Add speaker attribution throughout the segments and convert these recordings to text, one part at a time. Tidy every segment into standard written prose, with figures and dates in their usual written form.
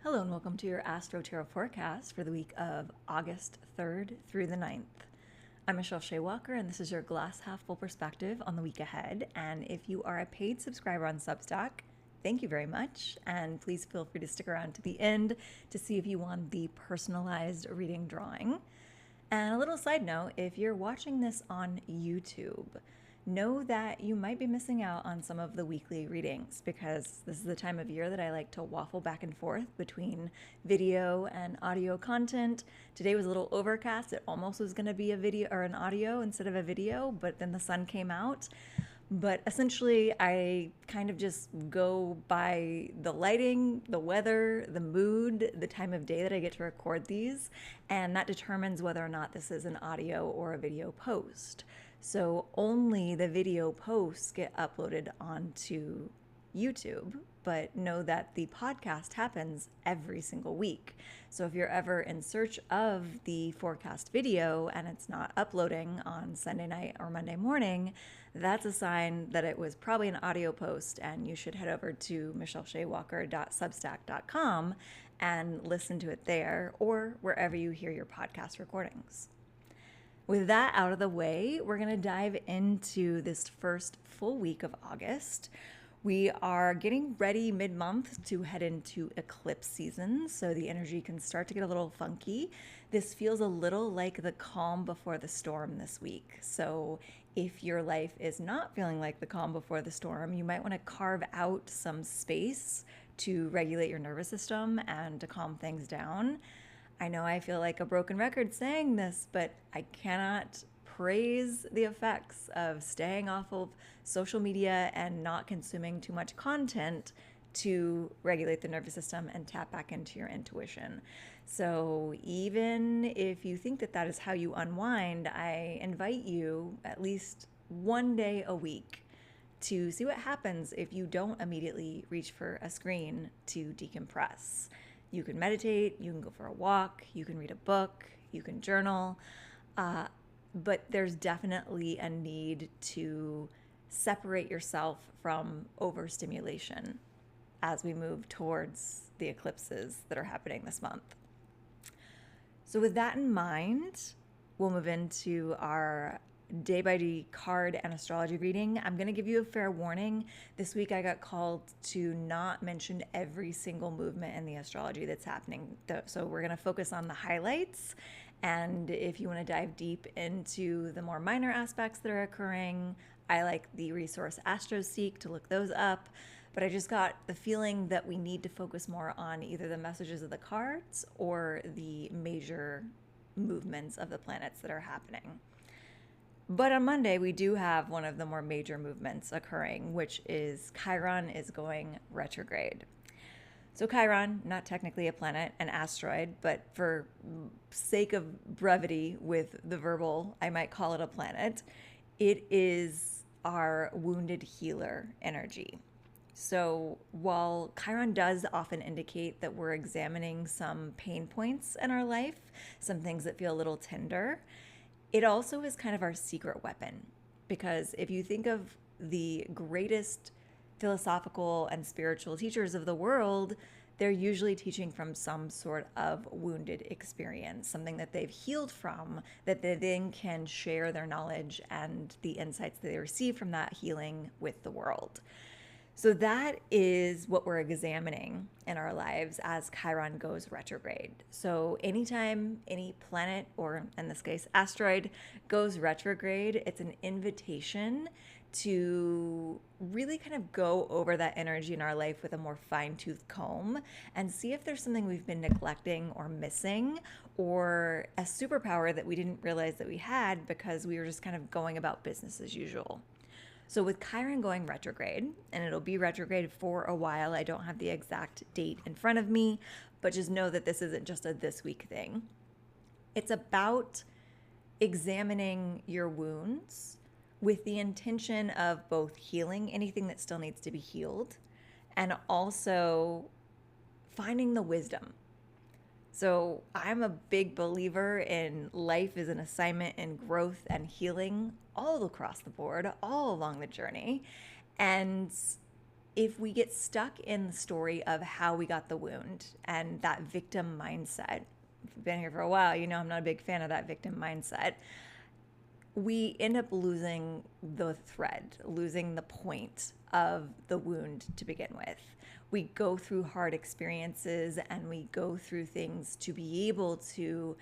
Speaker 1: Hello and welcome to your Astro Tarot forecast for the week of August 3rd through the 9th. I'm Michelle Shea Walker, and this is your glass half full perspective on the week ahead. And if you are a paid subscriber on Substack, thank you very much. And please feel free to stick around to the end to see if you won the personalized reading drawing. And a little side note, if you're watching this on YouTube, know that you might be missing out on some of the weekly readings because this is the time of year that I like to waffle back and forth between video and audio content. Today was a little overcast. It almost was going to be a video or an audio instead of a video, but then the sun came out. But essentially, I kind of just go by the lighting, the weather, the mood, the time of day that I get to record these, and that determines whether or not this is an audio or a video post. So only the video posts get uploaded onto YouTube, but know that the podcast happens every single week. So if you're ever in search of the forecast video and it's not uploading on Sunday night or Monday morning, that's a sign that it was probably an audio post, and you should head over to michelleshayWalker.substack.com and listen to it there or wherever you hear your podcast recordings. With that out of the way, we're going to dive into this first full week of August. We are getting ready mid-month to head into eclipse season, so the energy can start to get a little funky. This feels a little like the calm before the storm this week. So if your life is not feeling like the calm before the storm, you might want to carve out some space to regulate your nervous system and to calm things down. I know I feel like a broken record saying this, but I cannot praise the effects of staying off of social media and not consuming too much content to regulate the nervous system and tap back into your intuition. So even if you think that that is how you unwind, I invite you at least one day a week to see what happens if you don't immediately reach for a screen to decompress. You can meditate, you can go for a walk, you can read a book, you can journal, but there's definitely a need to separate yourself from overstimulation as we move towards the eclipses that are happening this month. So with that in mind, we'll move into our day by day card and astrology reading. I'm going to give you a fair warning. This week I got called to not mention every single movement in the astrology that's happening. So we're going to focus on the highlights. And if you want to dive deep into the more minor aspects that are occurring, I like the resource Astro to look those up. But I just got the feeling that we need to focus more on either the messages of the cards or the major movements of the planets that are happening. But on Monday, we do have one of the more major movements occurring, which is Chiron is going retrograde. So Chiron, not technically a planet, an asteroid, but for sake of brevity with the verbal, I might call it a planet. It is our wounded healer energy. So while Chiron does often indicate that we're examining some pain points in our life, some things that feel a little tender, it also is kind of our secret weapon, because if you think of the greatest philosophical and spiritual teachers of the world, they're usually teaching from some sort of wounded experience, something that they've healed from, that they then can share their knowledge and the insights that they receive from that healing with the world. So that is what we're examining in our lives as Chiron goes retrograde. So anytime any planet, or in this case, asteroid, goes retrograde, it's an invitation to really kind of go over that energy in our life with a more fine-tooth comb and see if there's something we've been neglecting or missing, or a superpower that we didn't realize that we had because we were just kind of going about business as usual. So with Chiron going retrograde, and it'll be retrograde for a while, I don't have the exact date in front of me, but just know that this isn't just a this week thing. It's about examining your wounds with the intention of both healing anything that still needs to be healed and also finding the wisdom. So I'm a big believer in life as an assignment in growth and healing all across the board, all along the journey. And if we get stuck in the story of how we got the wound and that victim mindset, if you've been here for a while, you know I'm not a big fan of that victim mindset. We end up losing the thread, losing the point of the wound to begin with. We go through hard experiences and we go through things to be able to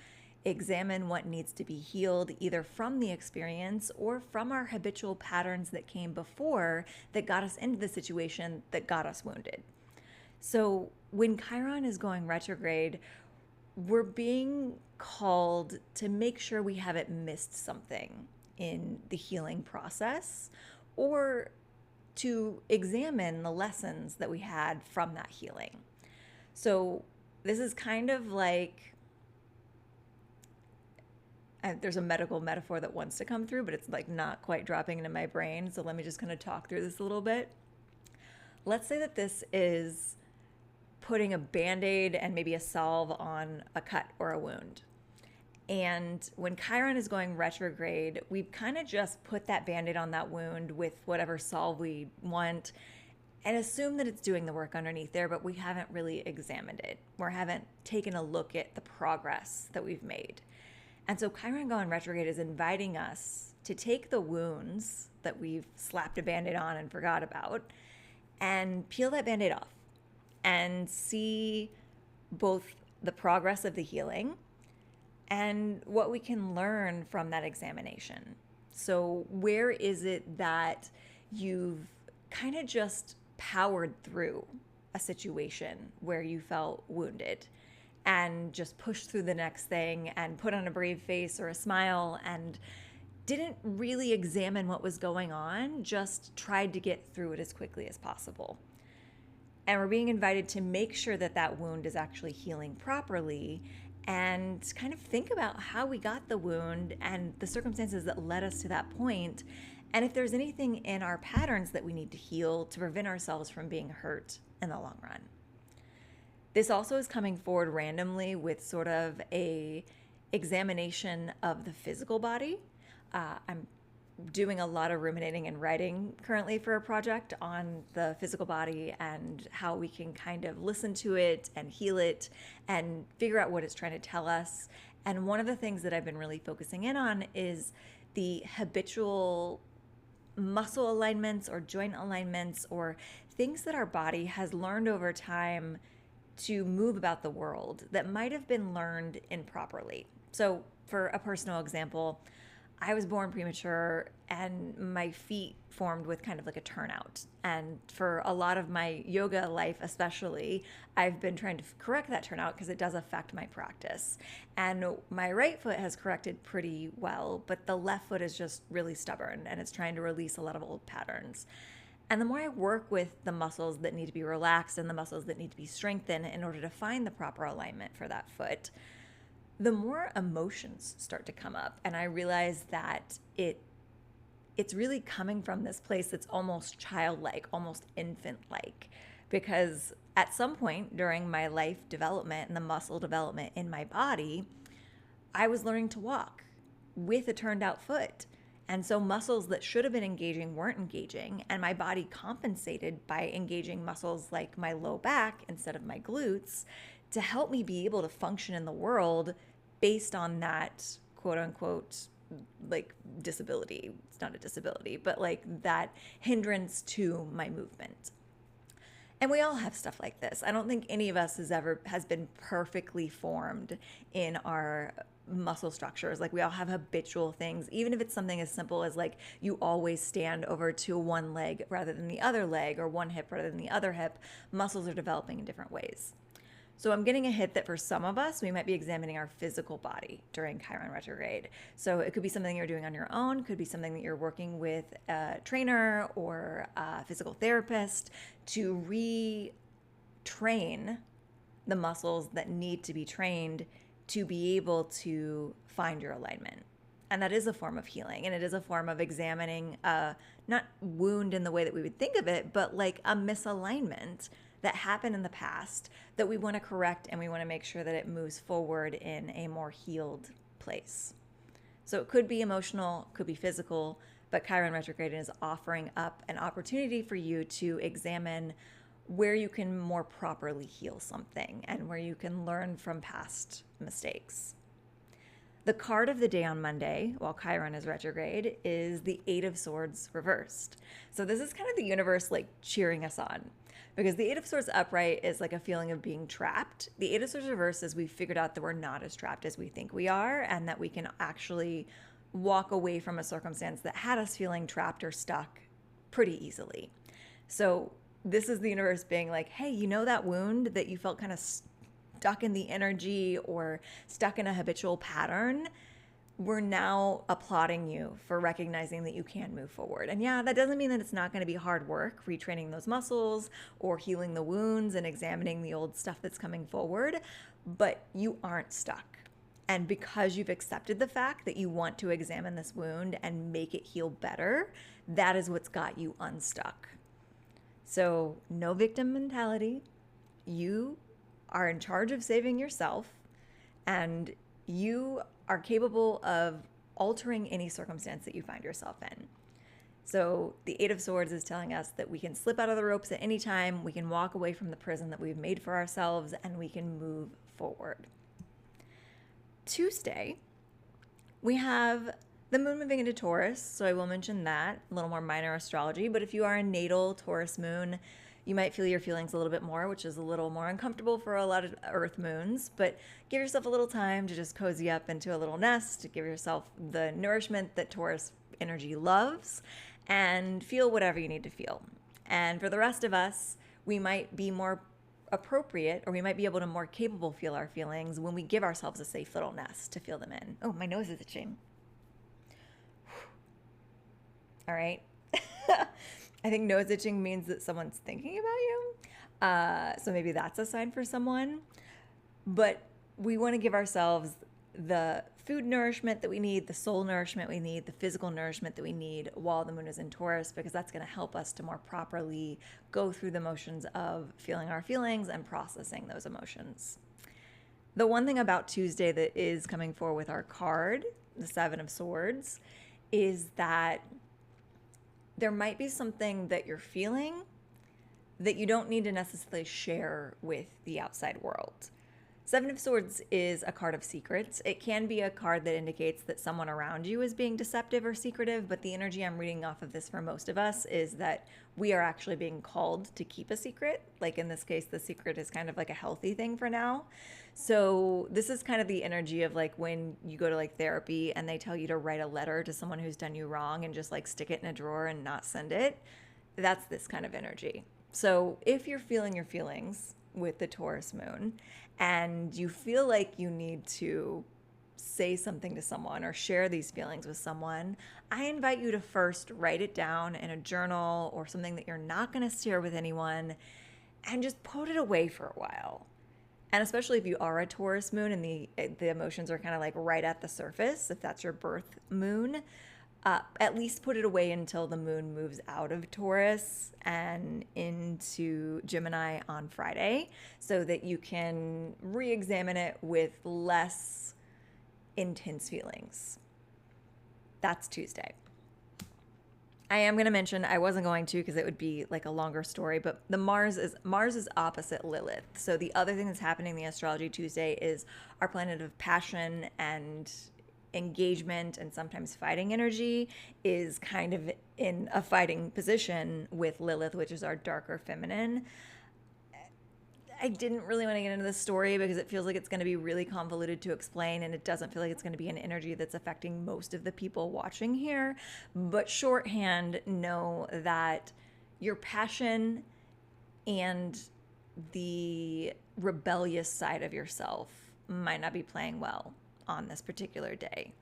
Speaker 1: examine what needs to be healed, either from the experience or from our habitual patterns that came before that got us into the situation that got us wounded. So when Chiron is going retrograde, we're being called to make sure we haven't missed something in the healing process, or to examine the lessons that we had from that healing. So this is kind of like, there's a medical metaphor that wants to come through, but it's like not quite dropping into my brain. So let me just kind of talk through this a little bit. Let's say that this is putting a Band-Aid and maybe a salve on a cut or a wound. And when Chiron is going retrograde, we kind of just put that Band-Aid on that wound with whatever salve we want and assume that it's doing the work underneath there, but we haven't really examined it. We haven't taken a look at the progress that we've made. And so Chiron going retrograde is inviting us to take the wounds that we've slapped a Band-Aid on and forgot about and peel that Band-Aid off and see both the progress of the healing and what we can learn from that examination. So where is it that you've kind of just powered through a situation where you felt wounded and just pushed through the next thing and put on a brave face or a smile and didn't really examine what was going on, just tried to get through it as quickly as possible? And we're being invited to make sure that that wound is actually healing properly and kind of think about how we got the wound and the circumstances that led us to that point, and if there's anything in our patterns that we need to heal to prevent ourselves from being hurt in the long run. This also is coming forward randomly with sort of a examination of the physical body. I'm doing a lot of ruminating and writing currently for a project on the physical body and how we can kind of listen to it and heal it and figure out what it's trying to tell us. And one of the things that I've been really focusing in on is the habitual muscle alignments or joint alignments or things that our body has learned over time to move about the world that might have been learned improperly. So for a personal example, I was born premature and my feet formed with kind of like a turnout. And for a lot of my yoga life especially, I've been trying to correct that turnout because it does affect my practice. And my right foot has corrected pretty well, but the left foot is just really stubborn and it's trying to release a lot of old patterns. And the more I work with the muscles that need to be relaxed and the muscles that need to be strengthened in order to find the proper alignment for that foot, the more emotions start to come up. And I realize that it's really coming from this place that's almost childlike, almost infant-like. Because at some point during my life development and the muscle development in my body, I was learning to walk with a turned out foot. And so muscles that should have been engaging weren't engaging, and my body compensated by engaging muscles like my low back instead of my glutes to help me be able to function in the world based on that quote unquote like disability. It's not a disability, but like that hindrance to my movement. And we all have stuff like this. I don't think any of us has been perfectly formed in our muscle structures. Like we all have habitual things, even if it's something as simple as like you always stand over to one leg rather than the other leg or one hip rather than the other hip. Muscles are developing in different ways. So I'm getting a hit that for some of us, we might be examining our physical body during Chiron retrograde. So it could be something you're doing on your own, could be something that you're working with a trainer or a physical therapist to retrain the muscles that need to be trained to be able to find your alignment. And that is a form of healing, and it is a form of examining a not wound in the way that we would think of it, but like a misalignment that happened in the past that we want to correct, and we want to make sure that it moves forward in a more healed place. So it could be emotional, could be physical, but Chiron retrograde is offering up an opportunity for you to examine where you can more properly heal something and where you can learn from past mistakes. The card of the day on Monday, while Chiron is retrograde, is the Eight of Swords reversed. So this is kind of the universe like cheering us on, because the Eight of Swords upright is like a feeling of being trapped. The Eight of Swords reversed is we figured out that we're not as trapped as we think we are, and that we can actually walk away from a circumstance that had us feeling trapped or stuck pretty easily. So this is the universe being like, hey, you know that wound that you felt kind of stuck in the energy or stuck in a habitual pattern? We're now applauding you for recognizing that you can move forward. And yeah, that doesn't mean that it's not going to be hard work, retraining those muscles or healing the wounds and examining the old stuff that's coming forward, but you aren't stuck. And because you've accepted the fact that you want to examine this wound and make it heal better, that is what's got you unstuck. So no victim mentality. You are in charge of saving yourself, and you are capable of altering any circumstance that you find yourself in. So the Eight of Swords is telling us that we can slip out of the ropes at any time, we can walk away from the prison that we've made for ourselves, and we can move forward. Tuesday, we have the moon moving into Taurus, so I will mention that, a little more minor astrology, but if you are a natal Taurus moon, you might feel your feelings a little bit more, which is a little more uncomfortable for a lot of Earth moons, but give yourself a little time to just cozy up into a little nest, to give yourself the nourishment that Taurus energy loves, and feel whatever you need to feel. And for the rest of us, we might be more appropriate, or we might be able to more capable feel our feelings when we give ourselves a safe little nest to feel them in. Oh, my nose is itching. All right. I think nose itching means that someone's thinking about you. So maybe that's a sign for someone. But we want to give ourselves the food nourishment that we need, the soul nourishment we need, the physical nourishment that we need while the moon is in Taurus, because that's going to help us to more properly go through the motions of feeling our feelings and processing those emotions. The one thing about Tuesday that is coming forward with our card, the Seven of Swords, is that there might be something that you're feeling that you don't need to necessarily share with the outside world. Seven of Swords is a card of secrets. It can be a card that indicates that someone around you is being deceptive or secretive, but the energy I'm reading off of this for most of us is that we are actually being called to keep a secret. Like in this case, the secret is kind of like a healthy thing for now. So this is kind of the energy of like when you go to like therapy and they tell you to write a letter to someone who's done you wrong and just like stick it in a drawer and not send it. That's this kind of energy. So if you're feeling your feelings with the Taurus moon and you feel like you need to say something to someone or share these feelings with someone, I invite you to first write it down in a journal or something that you're not going to share with anyone, and just put it away for a while. And especially if you are a Taurus moon and the emotions are kind of like right at the surface, if that's your birth moon, at least put it away until the moon moves out of Taurus and into Gemini on Friday, so that you can re-examine it with less intense feelings. That's Tuesday. I am going to mention, I wasn't going to because it would be like a longer story, but the Mars is opposite Lilith. So the other thing that's happening in the astrology Tuesday is our planet of passion and engagement and sometimes fighting energy is kind of in a fighting position with Lilith, which is our darker feminine. I didn't really want to get into this story because it feels like it's going to be really convoluted to explain, and it doesn't feel like it's going to be an energy that's affecting most of the people watching here. But shorthand, know that your passion and the rebellious side of yourself might not be playing well on this particular day.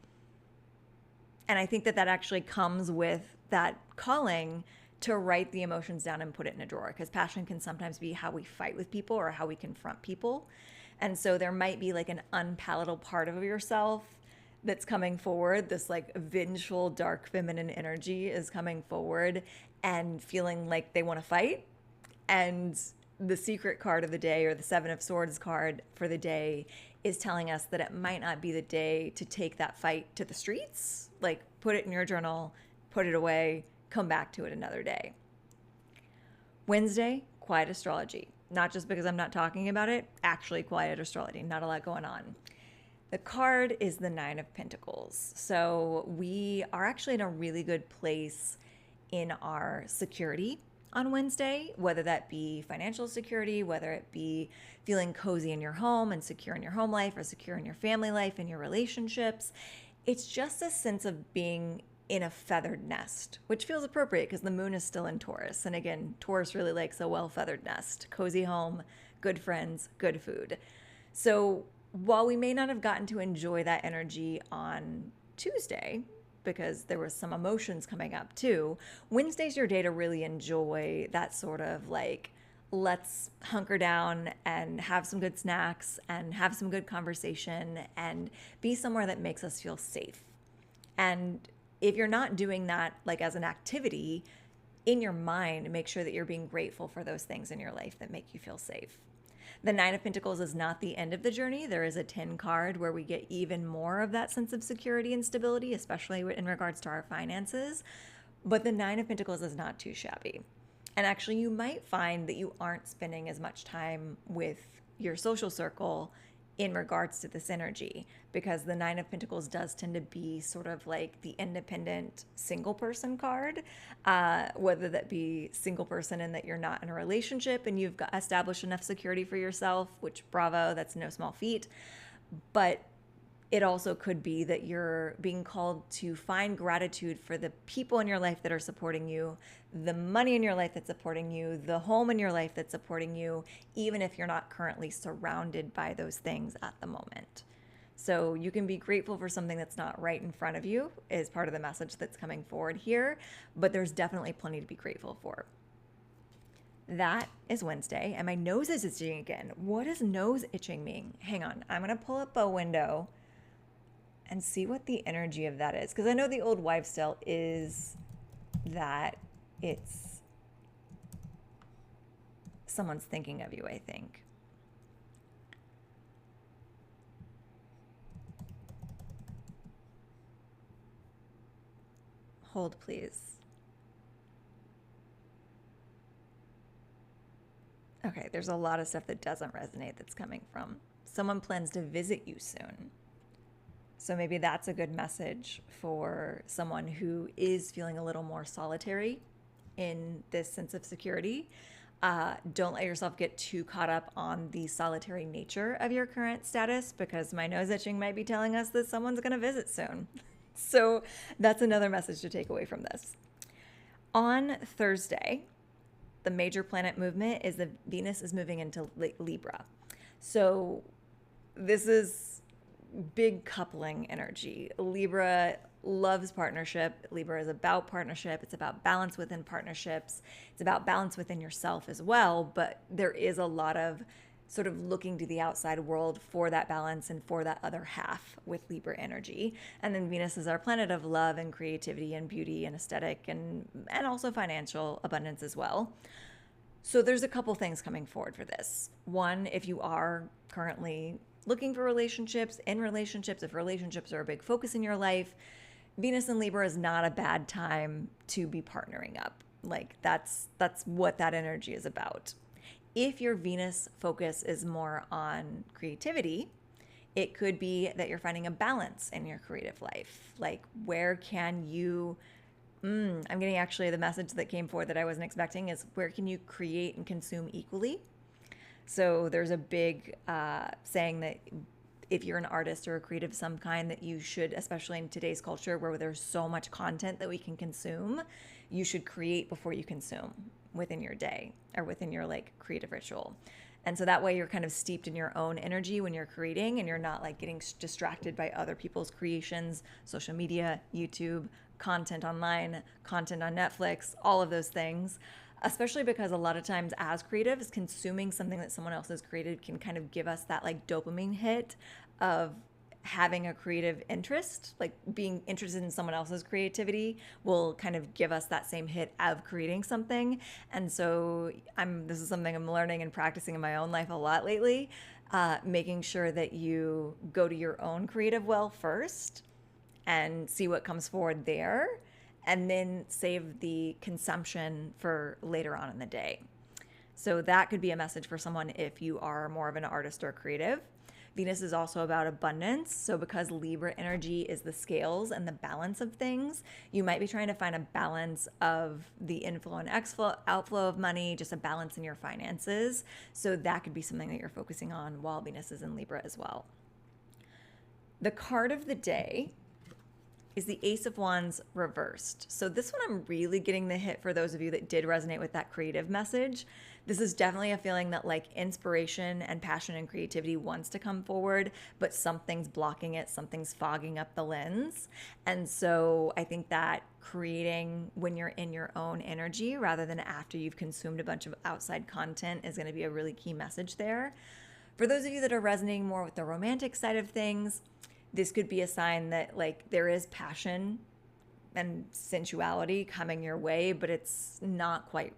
Speaker 1: And I think that that actually comes with that calling to write the emotions down and put it in a drawer, because passion can sometimes be how we fight with people or how we confront people. And so there might be like an unpalatable part of yourself that's coming forward. This like vengeful, dark feminine energy is coming forward and feeling like they want to fight. And the secret card of the day, or the Seven of Swords card for the day, is telling us that it might not be the day to take that fight to the streets. Like, put it in your journal, put it away, come back to it another day. Wednesday, quiet astrology. Not just because I'm not talking about it, actually quiet astrology, not a lot going on. The card is the Nine of Pentacles. So we are actually in a really good place in our security on Wednesday, whether that be financial security, whether it be feeling cozy in your home and secure in your home life or secure in your family life and your relationships. It's just a sense of being in a feathered nest, which feels appropriate because the moon is still in Taurus. And again, Taurus really likes a well-feathered nest, cozy home, good friends, good food. So while we may not have gotten to enjoy that energy on Tuesday, because there was some emotions coming up too, Wednesday's your day to really enjoy that sort of like, let's hunker down and have some good snacks and have some good conversation and be somewhere that makes us feel safe. And if you're not doing that like as an activity, in your mind, make sure that you're being grateful for those things in your life that make you feel safe. The Nine of Pentacles is not the end of the journey. There is a 10 card where we get even more of that sense of security and stability, especially in regards to our finances. But the Nine of Pentacles is not too shabby. And actually, you might find that you aren't spending as much time with your social circle in regards to this energy, because the Nine of Pentacles does tend to be sort of like the independent single person card, whether that be single person and that you're not in a relationship and you've got established enough security for yourself, which bravo, that's no small feat. But it also could be that you're being called to find gratitude for the people in your life that are supporting you, the money in your life that's supporting you, the home in your life that's supporting you, even if you're not currently surrounded by those things at the moment. So you can be grateful for something that's not right in front of you is part of the message that's coming forward here, but there's definitely plenty to be grateful for. That is Wednesday, and my nose is itching again. What does nose itching mean? Hang on, I'm gonna pull up a window and see what the energy of that is. Because I know the old wives' tale is that it's someone's thinking of you, I think. Hold, please. Okay, there's a lot of stuff that doesn't resonate that's coming from. Someone plans to visit you soon. So maybe that's a good message for someone who is feeling a little more solitary in this sense of security. Don't let yourself get too caught up on the solitary nature of your current status, because my nose itching might be telling us that someone's going to visit soon. So that's another message to take away from this. On Thursday, the major planet movement is that Venus is moving into Libra. So this is big coupling energy. Libra loves partnership. Libra is about partnership. It's about balance within partnerships. It's about balance within yourself as well. But there is a lot of sort of looking to the outside world for that balance and for that other half with Libra energy. And then Venus is our planet of love and creativity and beauty and aesthetic and also financial abundance as well. So there's a couple things coming forward for this. One, if you are currently looking for relationships, if relationships are a big focus in your life, Venus and Libra is not a bad time to be partnering up. Like that's what that energy is about. If your Venus focus is more on creativity, it could be that you're finding a balance in your creative life. Like where can you, I'm getting actually the message that came forward that I wasn't expecting is where can you create and consume equally? So there's a big saying that if you're an artist or a creative of some kind, that you should, especially in today's culture where there's so much content that we can consume, you should create before you consume within your day or within your like creative ritual. And so that way you're kind of steeped in your own energy when you're creating and you're not like getting distracted by other people's creations, social media, YouTube, content online, content on Netflix, all of those things. Especially because a lot of times as creatives, consuming something that someone else has created can kind of give us that like dopamine hit of having a creative interest, like being interested in someone else's creativity will kind of give us that same hit of creating something. And so this is something I'm learning and practicing in my own life a lot lately, making sure that you go to your own creative well first and see what comes forward there. and then save the consumption for later on in the day. So that could be a message for someone if you are more of an artist or creative. Venus is also about abundance. So because Libra energy is the scales and the balance of things, you might be trying to find a balance of the inflow and outflow of money, just a balance in your finances. So that could be something that you're focusing on while Venus is in Libra as well. The card of the day is the Ace of Wands reversed. So this one I'm really getting the hit for those of you that did resonate with that creative message. This is definitely a feeling that like inspiration and passion and creativity wants to come forward, but something's blocking it, something's fogging up the lens. And so I think that creating when you're in your own energy rather than after you've consumed a bunch of outside content is going to be a really key message there. For those of you that are resonating more with the romantic side of things, this could be a sign that like there is passion and sensuality coming your way, but it's not quite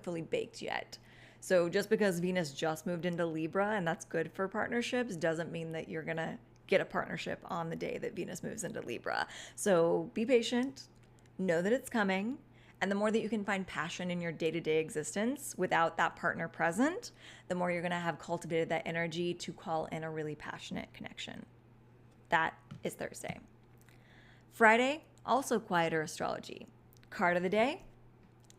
Speaker 1: fully baked yet. So just because Venus just moved into Libra and that's good for partnerships doesn't mean that you're going to get a partnership on the day that Venus moves into Libra. So be patient, know that it's coming. And the more that you can find passion in your day-to-day existence without that partner present, the more you're going to have cultivated that energy to call in a really passionate connection. That is Thursday. Friday, also quieter astrology. Card of the day,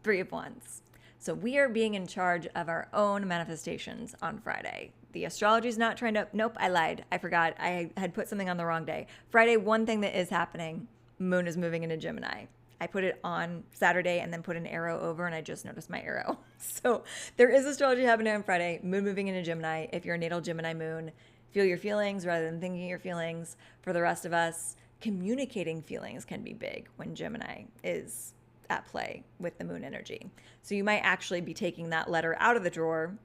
Speaker 1: Three of Wands. So we are being in charge of our own manifestations on Friday. The astrology is not trying to, nope, I lied. I forgot. I had put something on the wrong day. Friday, one thing that is happening, Moon is moving into Gemini. I put it on Saturday and then put an arrow over and I just noticed my arrow. So there is astrology happening on Friday, Moon moving into Gemini. If you're a natal Gemini moon, feel your feelings rather than thinking your feelings. For the rest of us, communicating feelings can be big when Gemini is at play with the moon energy. So you might actually be taking that letter out of the drawer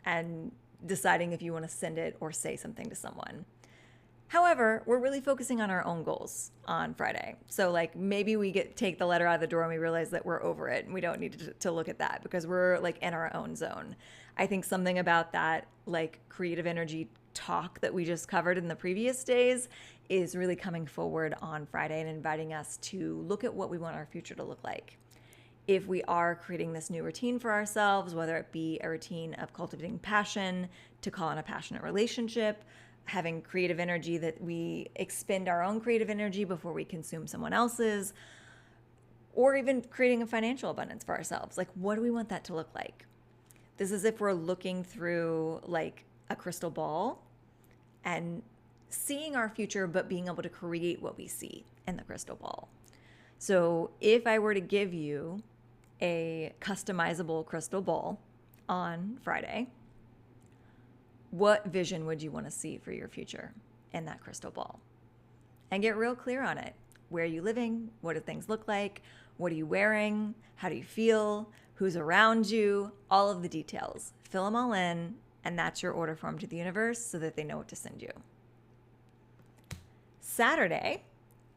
Speaker 1: and deciding if you want to send it or say something to someone. However, we're really focusing on our own goals on Friday. So like maybe we take the letter out of the drawer and we realize that we're over it and we don't need to look at that because we're like in our own zone. I think something about that like creative energy talk that we just covered in the previous days is really coming forward on Friday and inviting us to look at what we want our future to look like. If we are creating this new routine for ourselves, whether it be a routine of cultivating passion to call in a passionate relationship, having creative energy that we expend our own creative energy before we consume someone else's, or even creating a financial abundance for ourselves. Like, what do we want that to look like? This is if we're looking through like a crystal ball and seeing our future, but being able to create what we see in the crystal ball. So if I were to give you a customizable crystal ball on Friday, what vision would you want to see for your future in that crystal ball? And get real clear on it. Where are you living? What do things look like? What are you wearing? How do you feel? Who's around you? All of the details. Fill them all in, and that's your order form to the universe so that they know what to send you. Saturday,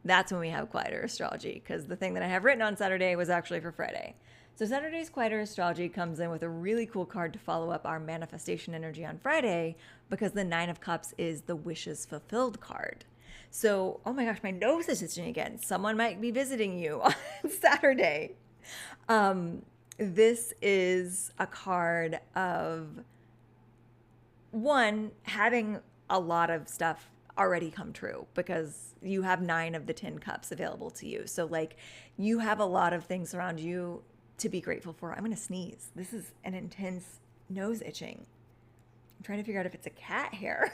Speaker 1: that's when we have quieter astrology, because the thing that I have written on Saturday was actually for Friday. So Saturday's quieter astrology comes in with a really cool card to follow up our manifestation energy on Friday, because the Nine of Cups is the wishes fulfilled card. So, oh my gosh, my nose is itching again. Someone might be visiting you on Saturday. This is a card of, one, having a lot of stuff already come true because you have 9 of the 10 cups available to you. So like you have a lot of things around you to be grateful for. I'm going to sneeze. This is an intense nose itching. I'm trying to figure out if it's a cat hair.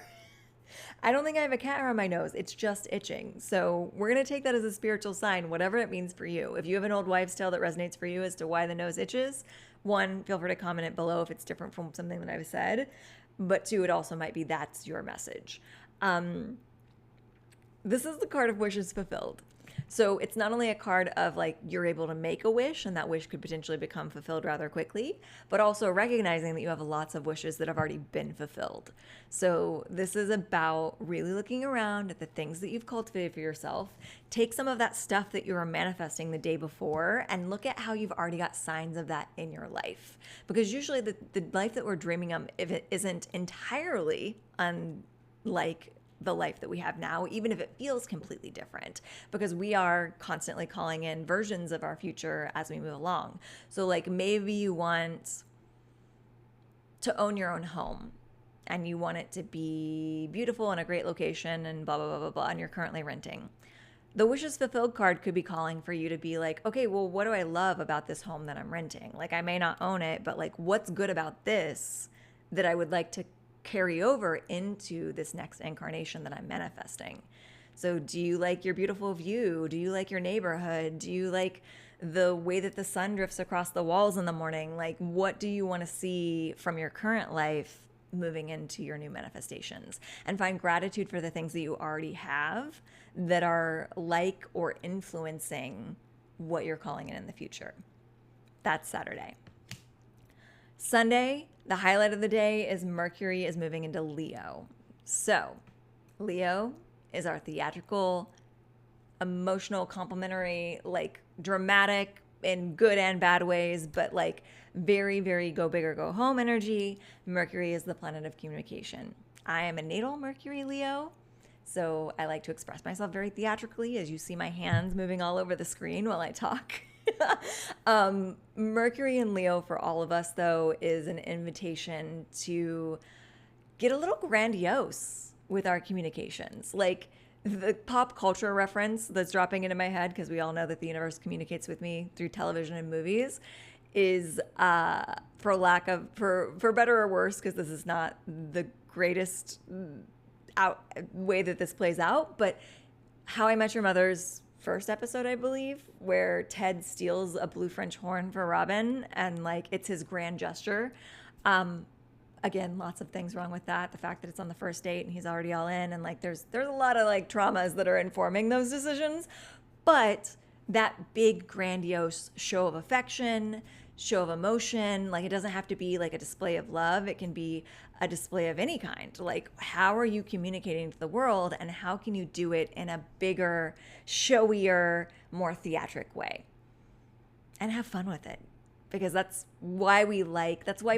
Speaker 1: I don't think I have a cat hair on my nose. It's just itching. So we're going to take that as a spiritual sign, whatever it means for you. If you have an old wives' tale that resonates for you as to why the nose itches, 1, feel free to comment it below if it's different from something that I've said. But 2, it also might be that's your message. This is the card of wishes fulfilled. So it's not only a card of like you're able to make a wish and that wish could potentially become fulfilled rather quickly, but also recognizing that you have lots of wishes that have already been fulfilled. So this is about really looking around at the things that you've cultivated for yourself. Take some of that stuff that you were manifesting the day before and look at how you've already got signs of that in your life. Because usually the life that we're dreaming of, if it isn't entirely unlike the life that we have now, even if it feels completely different, because we are constantly calling in versions of our future as we move along. So like maybe you want to own your own home and you want it to be beautiful in a great location and blah, blah, blah, blah, blah, and you're currently renting. The wishes fulfilled card could be calling for you to be like, okay, well, what do I love about this home that I'm renting? Like, I may not own it, but like, what's good about this that I would like to carry over into this next incarnation that I'm manifesting? So do you like your beautiful view? Do you like your neighborhood? Do you like the way that the sun drifts across the walls in the morning? Like, what do you want to see from your current life moving into your new manifestations? And find gratitude for the things that you already have that are like or influencing what you're calling in the future. That's Saturday. Sunday, the highlight of the day is Mercury is moving into Leo. So Leo is our theatrical, emotional, complimentary, like dramatic in good and bad ways, but like very, very go big or go home energy. Mercury is the planet of communication. I am a natal Mercury Leo, so I like to express myself very theatrically, as you see my hands moving all over the screen while I talk. Mercury in Leo for all of us, though, is an invitation to get a little grandiose with our communications. Like the pop culture reference that's dropping into my head, because we all know that the universe communicates with me through television and movies, is for better or worse, because this is not the greatest way that this plays out, but How I Met Your Mother's first episode, I believe, where Ted steals a blue French horn for Robin, and like it's his grand gesture. Again, lots of things wrong with that. The fact that it's on the first date and he's already all in, and like there's a lot of like traumas that are informing those decisions. But that big grandiose show of affection, show of emotion, like it doesn't have to be like a display of love. It can be a display of any kind. Like, how are you communicating to the world, and how can you do it in a bigger, showier, more theatric way? And have fun with it. Because that's why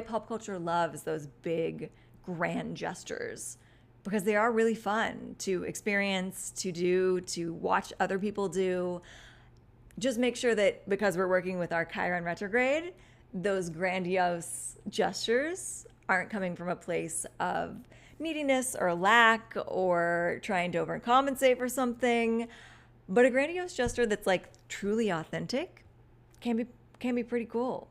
Speaker 1: pop culture loves those big, grand gestures. Because they are really fun to experience, to do, to watch other people do. Just make sure that because we're working with our Chiron retrograde, those grandiose gestures aren't coming from a place of neediness or lack or trying to overcompensate for something. But a grandiose gesture that's like truly authentic can be pretty cool.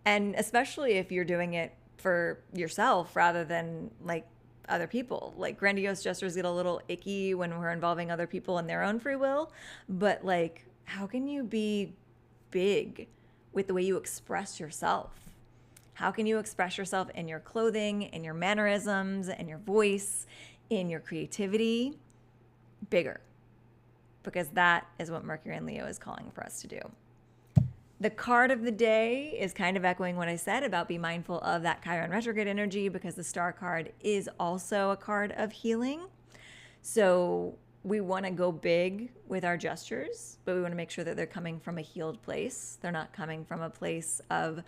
Speaker 1: And especially if you're doing it for yourself rather than like other people. Like grandiose gestures get a little icky when we're involving other people in their own free will. But like, how can you be big with the way you express yourself? How can you express yourself in your clothing, in your mannerisms, in your voice, in your creativity? Bigger. Because that is what Mercury and Leo is calling for us to do. The card of the day is kind of echoing what I said about be mindful of that Chiron retrograde energy, because the star card is also a card of healing. So we want to go big with our gestures, but we want to make sure that they're coming from a healed place. They're not coming from a place of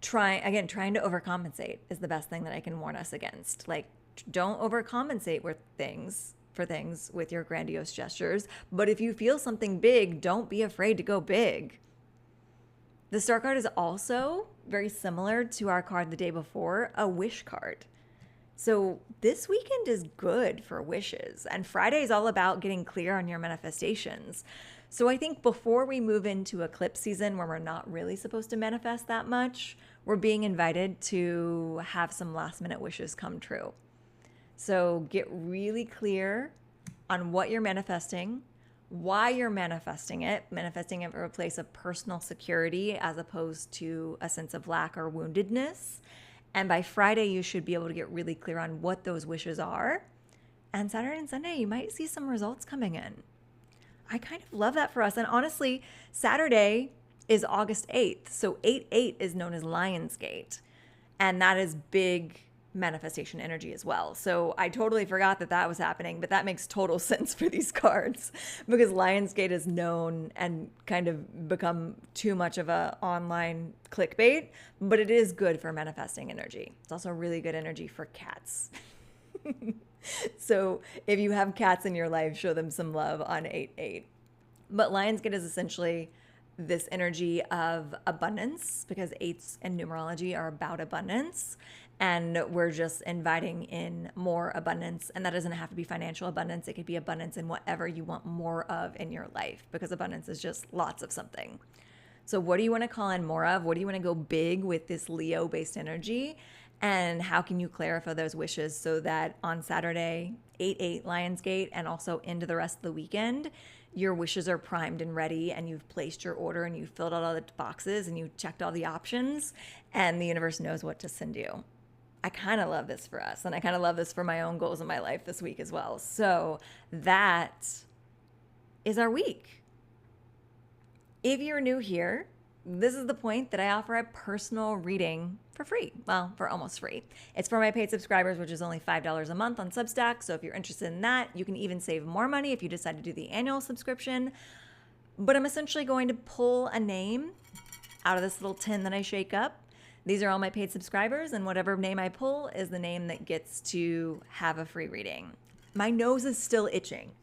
Speaker 1: trying to overcompensate is the best thing that I can warn us against. Like, don't overcompensate for things with your grandiose gestures. But if you feel something big, don't be afraid to go big. The star card is also very similar to our card the day before, a wish card. So this weekend is good for wishes, and Friday is all about getting clear on your manifestations. So I think before we move into eclipse season, where we're not really supposed to manifest that much, we're being invited to have some last minute wishes come true. So get really clear on what you're manifesting, why you're manifesting it from a place of personal security as opposed to a sense of lack or woundedness. And by Friday, you should be able to get really clear on what those wishes are. And Saturday and Sunday, you might see some results coming in. I kind of love that for us. And honestly, Saturday is August 8th. So 8/8 is known as Lionsgate. And that is big manifestation energy as well. So I totally forgot that was happening, but that makes total sense for these cards, because Lionsgate is known and kind of become too much of a online clickbait, but it is good for manifesting energy. It's also really good energy for cats. So if you have cats in your life, show them some love on 8/8. But Lionsgate is essentially this energy of abundance, because eights in numerology are about abundance. And we're just inviting in more abundance. And that doesn't have to be financial abundance. It could be abundance in whatever you want more of in your life, because abundance is just lots of something. So what do you want to call in more of? What do you want to go big with this Leo-based energy? And how can you clarify those wishes so that on Saturday, 8/8 Lionsgate, and also into the rest of the weekend, your wishes are primed and ready, and you've placed your order and you've filled out all the boxes and you've checked all the options, and the universe knows what to send you. I kind of love this for us, and I kind of love this for my own goals in my life this week as well. So that is our week. If you're new here, this is the point that I offer a personal reading for free. Well, for almost free. It's for my paid subscribers, which is only $5 a month on Substack. So if you're interested in that, you can even save more money if you decide to do the annual subscription. But I'm essentially going to pull a name out of this little tin that I shake up. These are all my paid subscribers, and whatever name I pull is the name that gets to have a free reading. My nose is still itching.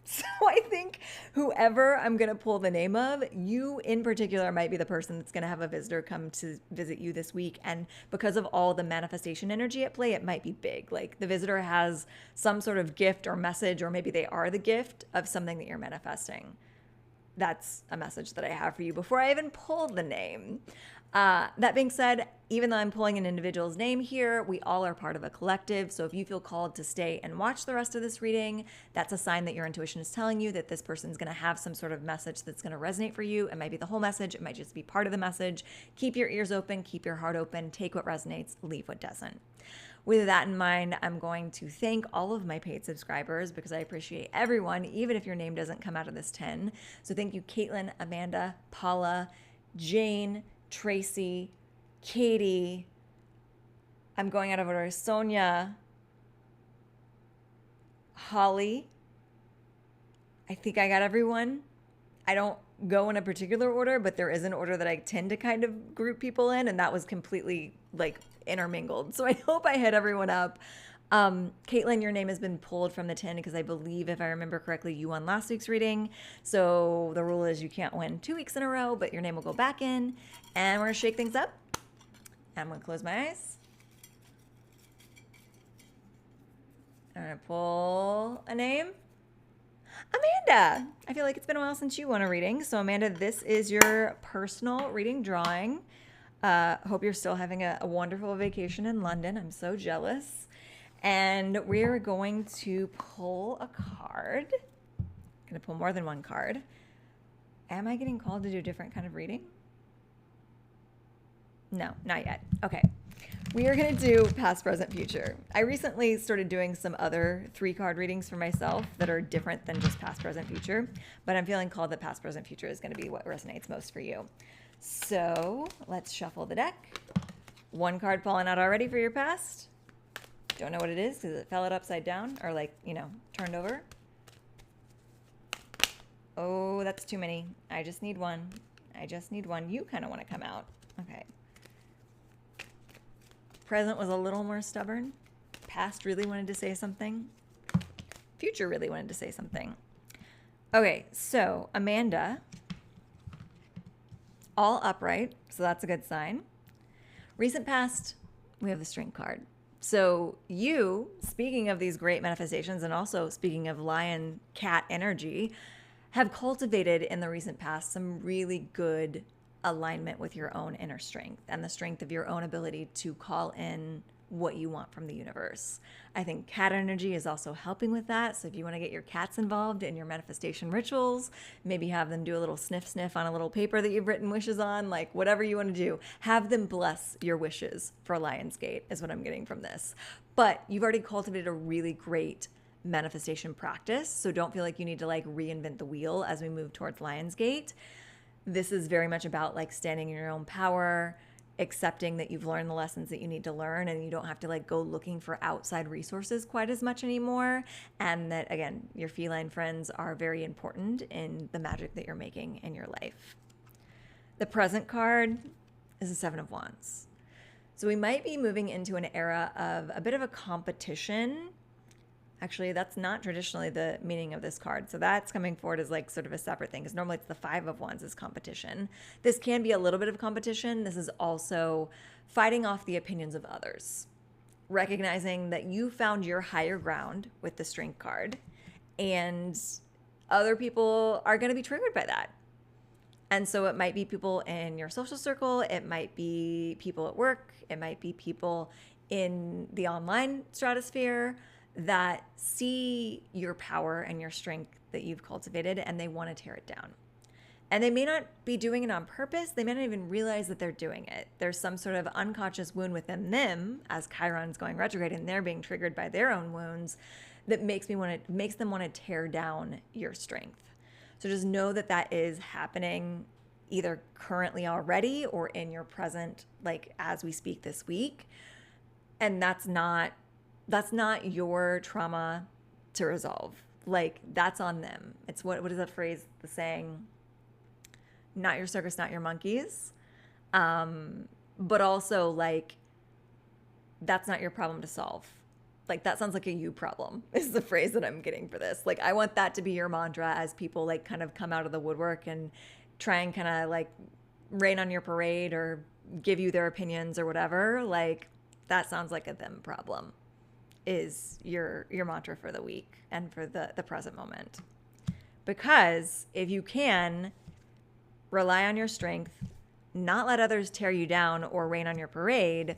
Speaker 1: So I think whoever I'm going to pull the name of, you in particular might be the person that's going to have a visitor come to visit you this week. And because of all the manifestation energy at play, it might be big. Like the visitor has some sort of gift or message, or maybe they are the gift of something that you're manifesting. That's a message that I have for you before I even pulled the name. That being said, even though I'm pulling an individual's name here, we all are part of a collective. So if you feel called to stay and watch the rest of this reading, that's a sign that your intuition is telling you that this person's going to have some sort of message that's going to resonate for you. It might be the whole message. It might just be part of the message. Keep your ears open, keep your heart open, take what resonates, leave what doesn't. With that in mind, I'm going to thank all of my paid subscribers, because I appreciate everyone, even if your name doesn't come out of this 10. So thank you, Caitlin, Amanda, Paula, Jane, Tracy, Katie. I'm going out of order. Sonia, Holly. I think I got everyone. I don't go in a particular order, but there is an order that I tend to kind of group people in, and that was completely like intermingled. So I hope I hit everyone up. Caitlin, your name has been pulled from the 10 because I believe, if I remember correctly, you won last week's reading. So the rule is you can't win 2 weeks in a row, but your name will go back in. And we're going to shake things up. I'm going to close my eyes. I'm going to pull a name. Amanda. I feel like it's been a while since you won a reading. So Amanda, this is your personal reading drawing. Hope you're still having a wonderful vacation in London. I'm so jealous. And we're going to pull a card. I'm going to pull more than one card. Am I getting called to do a different kind of reading? No, not yet. Okay. We are going to do past, present, future. I recently started doing some other 3-card readings for myself that are different than just past, present, future. But I'm feeling called that past, present, future is going to be what resonates most for you. So let's shuffle the deck. 1 card falling out already for your past. Don't know what it is because it fell out upside down, or like, turned over. Oh, that's too many. I just need one. I just need one. You kind of want to come out. Okay. Present was a little more stubborn. Past really wanted to say something. Future really wanted to say something. Okay, so Amanda, all upright, so that's a good sign. Recent past, we have the Strength card. So you, speaking of these great manifestations, and also speaking of lion cat energy, have cultivated in the recent past some really good alignment with your own inner strength and the strength of your own ability to call in what you want from the universe. I think cat energy is also helping with that. So if you want to get your cats involved in your manifestation rituals, maybe have them do a little sniff on a little paper that you've written wishes on, like whatever you want to do, have them bless your wishes for Lionsgate is what I'm getting from this. But you've already cultivated a really great manifestation practice. So don't feel like you need to like reinvent the wheel as we move towards Lionsgate. This is very much about like standing in your own power, accepting that you've learned the lessons that you need to learn, and you don't have to like go looking for outside resources quite as much anymore. And that, again, your feline friends are very important in the magic that you're making in your life. The present card is the 7 of Wands. So we might be moving into an era of a bit of a competition Actually, that's not traditionally the meaning of this card. So that's coming forward as like sort of a separate thing because normally it's the Five of Wands is competition. This can be a little bit of competition. This is also fighting off the opinions of others, recognizing that you found your higher ground with the Strength card and other people are going to be triggered by that. And so it might be people in your social circle. It might be people at work. It might be people in the online stratosphere that see your power and your strength that you've cultivated and they want to tear it down. And they may not be doing it on purpose. They may not even realize that they're doing it. There's some sort of unconscious wound within them as Chiron's going retrograde and they're being triggered by their own wounds that makes them want to tear down your strength. So just know that that is happening either currently already or in your present, like as we speak this week. And that's not your trauma to resolve. Like that's on them. It's what is that phrase, the saying, not your circus, not your monkeys. But also like, that's not your problem to solve. Like that sounds like a you problem is the phrase that I'm getting for this. Like I want that to be your mantra as people like kind of come out of the woodwork and try and kind of like rain on your parade or give you their opinions or whatever. Like that sounds like a them problem is your mantra for the week and for the present moment. Because if you can rely on your strength, not let others tear you down or rain on your parade,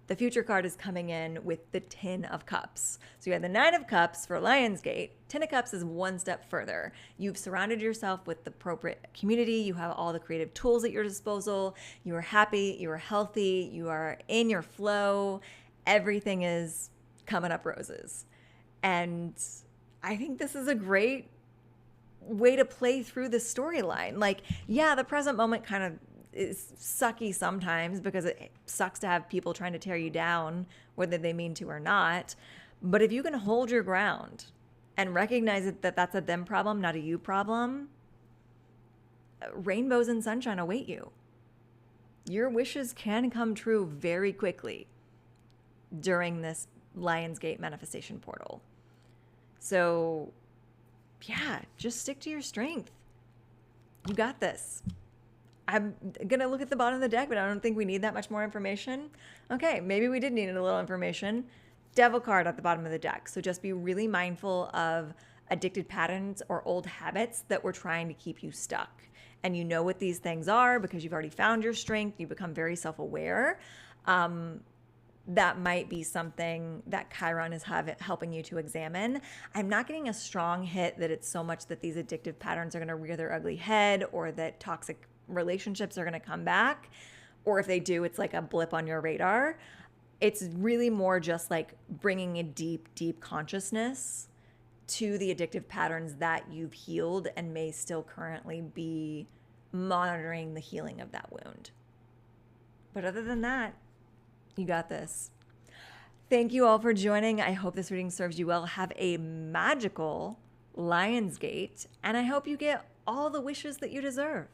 Speaker 1: the future card is coming in with the 10 of Cups. So you had the 9 of Cups for Lionsgate. 10 of Cups is one step further. You've surrounded yourself with the appropriate community. You have all the creative tools at your disposal. You are happy. You are healthy. You are in your flow. Everything is coming up roses. And I think this is a great way to play through the storyline. Like, yeah, the present moment kind of is sucky sometimes because it sucks to have people trying to tear you down, whether they mean to or not. But if you can hold your ground and recognize that that's a them problem, not a you problem, rainbows and sunshine await you. Your wishes can come true very quickly during this Lionsgate manifestation portal. So yeah, just stick to your strength. You got this. I'm going to look at the bottom of the deck, but I don't think we need that much more information. Okay, maybe we did need a little information. Devil card at the bottom of the deck. So just be really mindful of addicted patterns or old habits that were trying to keep you stuck. And you know what these things are because you've already found your strength. You become very self-aware. That might be something that Chiron is helping you to examine. I'm not getting a strong hit that it's so much that these addictive patterns are going to rear their ugly head or that toxic relationships are going to come back, or if they do, it's like a blip on your radar. It's really more just like bringing a deep consciousness to the addictive patterns that you've healed and may still currently be monitoring the healing of that wound. But other than that, you got this. Thank you all for joining. I hope this reading serves you well. Have a magical Lionsgate, and I hope you get all the wishes that you deserve.